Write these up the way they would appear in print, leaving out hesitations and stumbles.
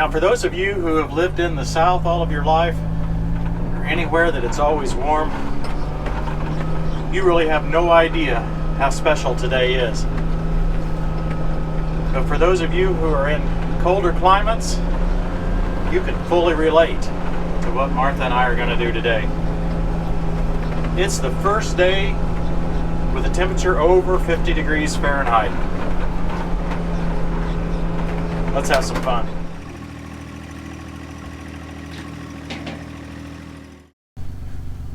Now, for those of you who have lived in the South all of your life, or anywhere that it's always warm, you really have no idea how special today is. But for those of you who are in colder climates, you can fully relate to what Martha and I are going to do today. It's the first day with a temperature over 50 degrees Fahrenheit. Let's have some fun.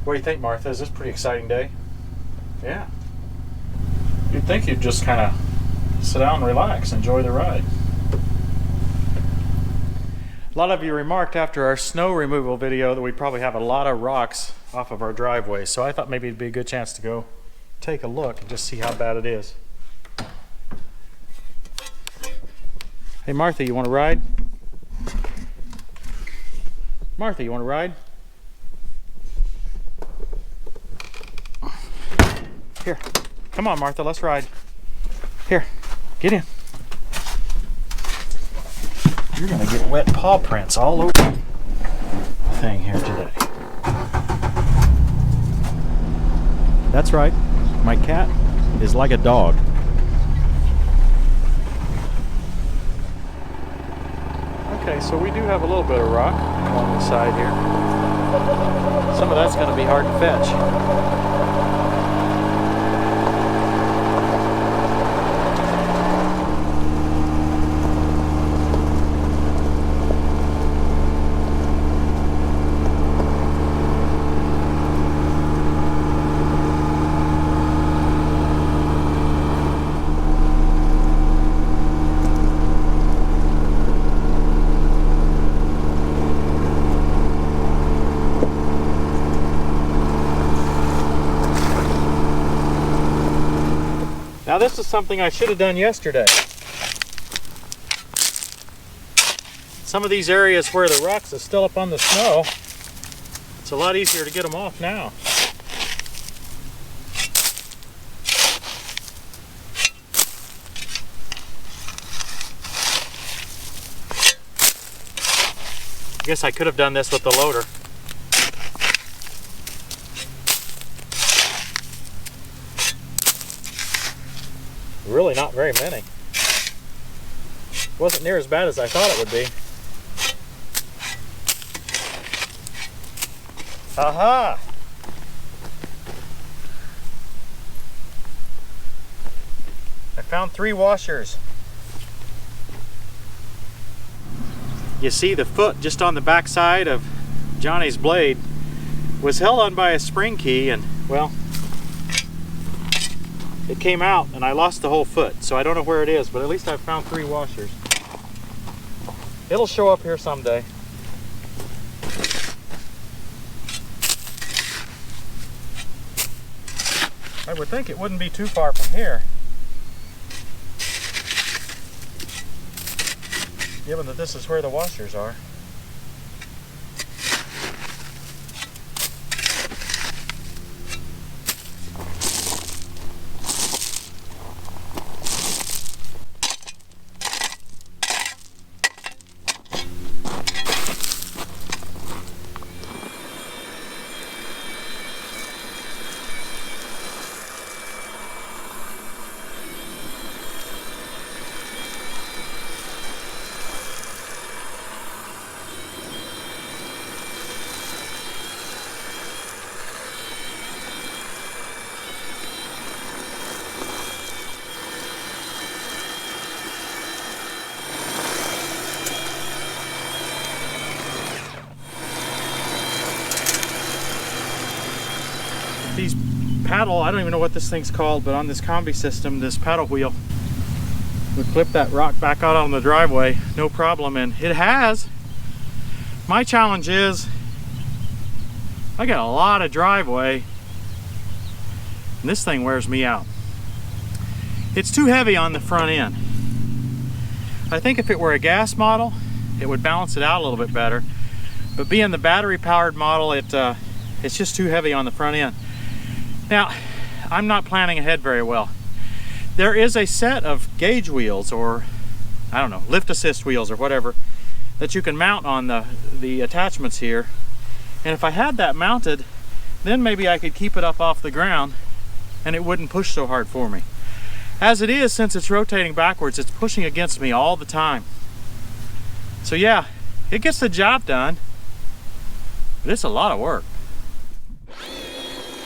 What do you think, Martha? Is this a pretty exciting day? Yeah. You'd think you'd just kind of sit down and relax, enjoy the ride. A lot of you remarked after our snow removal video that we probably have a lot of rocks off of our driveway, so I thought maybe it'd be a good chance to go take a look and just see how bad it is. Hey Martha, you want to ride? Martha, you want to ride? Here, come on Martha, let's ride. Here, get in. You're gonna get wet paw prints all over the thing here today. That's right, my cat is like a dog. Okay, so we do have a little bit of rock along the side here. Some of that's gonna be hard to fetch. Now this is something I should have done yesterday. Some of these areas where the rocks are still up on the snow, it's a lot easier to get them off now. I guess I could have done this with the loader. Really not very many. Wasn't near as bad as I thought it would be. Aha! I found 3 washers. You see the foot just on the back side of Johnny's blade was held on by a spring key, and well, it came out and I lost the whole foot, so I don't know where it is, but at least I found 3 washers. It'll show up here someday. I would think it wouldn't be too far from here, given that this is where the washers are. These paddle, I don't even know what this thing's called, but on this Kombi system, this paddle wheel would clip that rock back out on the driveway, no problem, and it has. My challenge is, I got a lot of driveway, and this thing wears me out. It's too heavy on the front end. I think if it were a gas model, it would balance it out a little bit better, but being the battery powered model, it's just too heavy on the front end. Now, I'm not planning ahead very well. There is a set of gauge wheels, or I don't know, lift assist wheels or whatever, that you can mount on the attachments here. And if I had that mounted, then maybe I could keep it up off the ground and it wouldn't push so hard for me. As it is, since it's rotating backwards, it's pushing against me all the time. So yeah, it gets the job done, but it's a lot of work.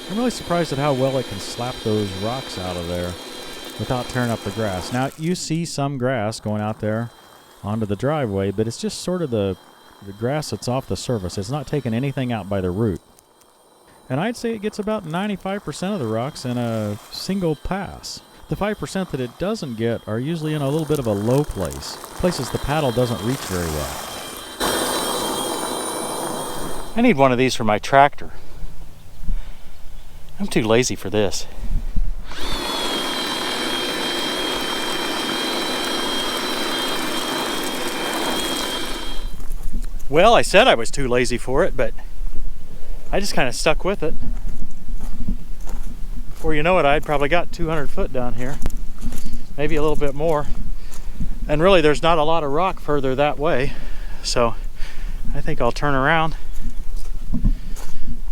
I'm really surprised at how well it can slap those rocks out of there without tearing up the grass. Now, you see some grass going out there onto the driveway, but it's just sort of the grass that's off the surface. It's not taking anything out by the root. And I'd say it gets about 95% of the rocks in a single pass. The 5% that it doesn't get are usually in a little bit of a low place, places the paddle doesn't reach very well. I need one of these for my tractor. I'm too lazy for this. Well, I said I was too lazy for it, but I just kind of stuck with it. Before you know it, I'd probably got 200 foot down here, maybe a little bit more. And really, there's not a lot of rock further that way, so I think I'll turn around.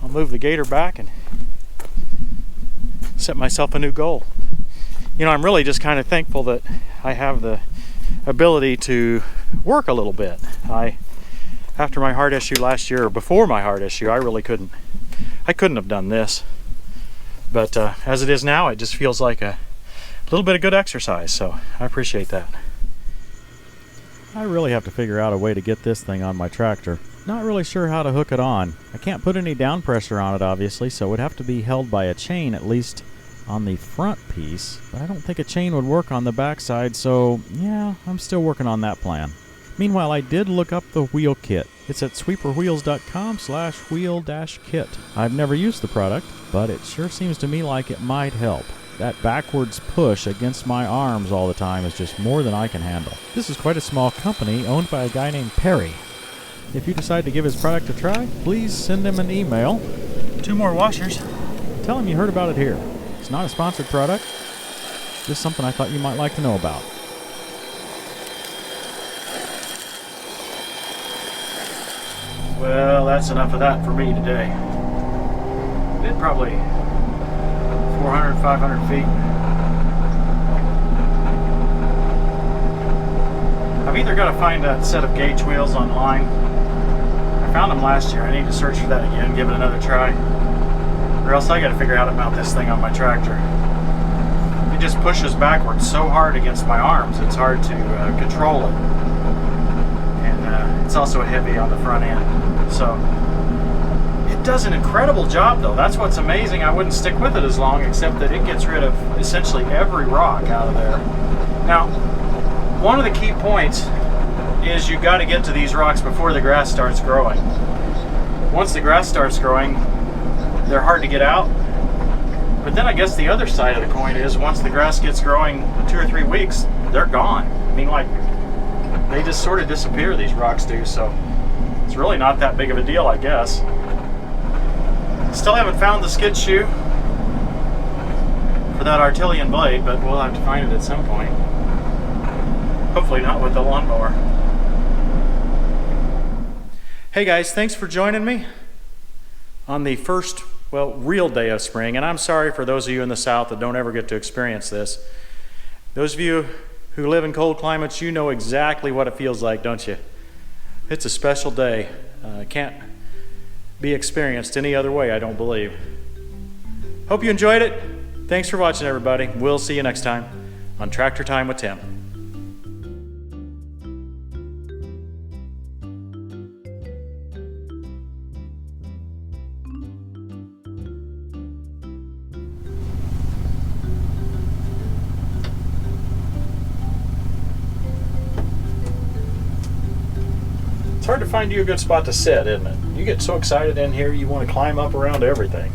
I'll move the Gator back and set myself a new goal. You know, I'm really just kind of thankful that I have the ability to work a little bit. After my heart issue last year, or before my heart issue, I couldn't have done this. But as it is now, it just feels like a little bit of good exercise, so I appreciate that. I really have to figure out a way to get this thing on my tractor. Not really sure how to hook it on. I can't put any down pressure on it, obviously, so it would have to be held by a chain, at least on the front piece. But I don't think a chain would work on the backside, so yeah, I'm still working on that plan. Meanwhile, I did look up the wheel kit. It's at sweeperwheels.com/wheel-kit. I've never used the product, but it sure seems to me like it might help. That backwards push against my arms all the time is just more than I can handle. This is quite a small company owned by a guy named Perry. If you decide to give his product a try, please send him an email. 2 more washers. Tell him you heard about it here. It's not a sponsored product, just something I thought you might like to know about. Well, that's enough of that for me today. Did probably 400, 500 feet. I've either got to find a set of gauge wheels online. I found them last year. I need to search for that again, give it another try. Or else I got to figure out how to mount this thing on my tractor. It just pushes backwards so hard against my arms, it's hard to control it. And it's also heavy on the front end. So it does an incredible job though. That's what's amazing. I wouldn't stick with it as long, except that it gets rid of essentially every rock out of there. Now, one of the key points is you've got to get to these rocks before the grass starts growing. Once the grass starts growing, they're hard to get out. But then I guess the other side of the coin is once the grass gets growing 2 or 3 weeks, they're gone. I mean, like, they just sort of disappear, these rocks do, so it's really not that big of a deal, I guess. Still haven't found the skid shoe for that Artillian blade, but we'll have to find it at some point. Hopefully not with the lawnmower. Hey guys, thanks for joining me on the first, well, real day of spring. And I'm sorry for those of you in the South that don't ever get to experience this. Those of you who live in cold climates, you know exactly what it feels like, don't you? It's a special day. Can't be experienced any other way, I don't believe. Hope you enjoyed it. Thanks for watching, everybody. We'll see you next time on Tractor Time with Tim. It's hard to find you a good spot to sit, isn't it? You get so excited in here, you want to climb up around everything.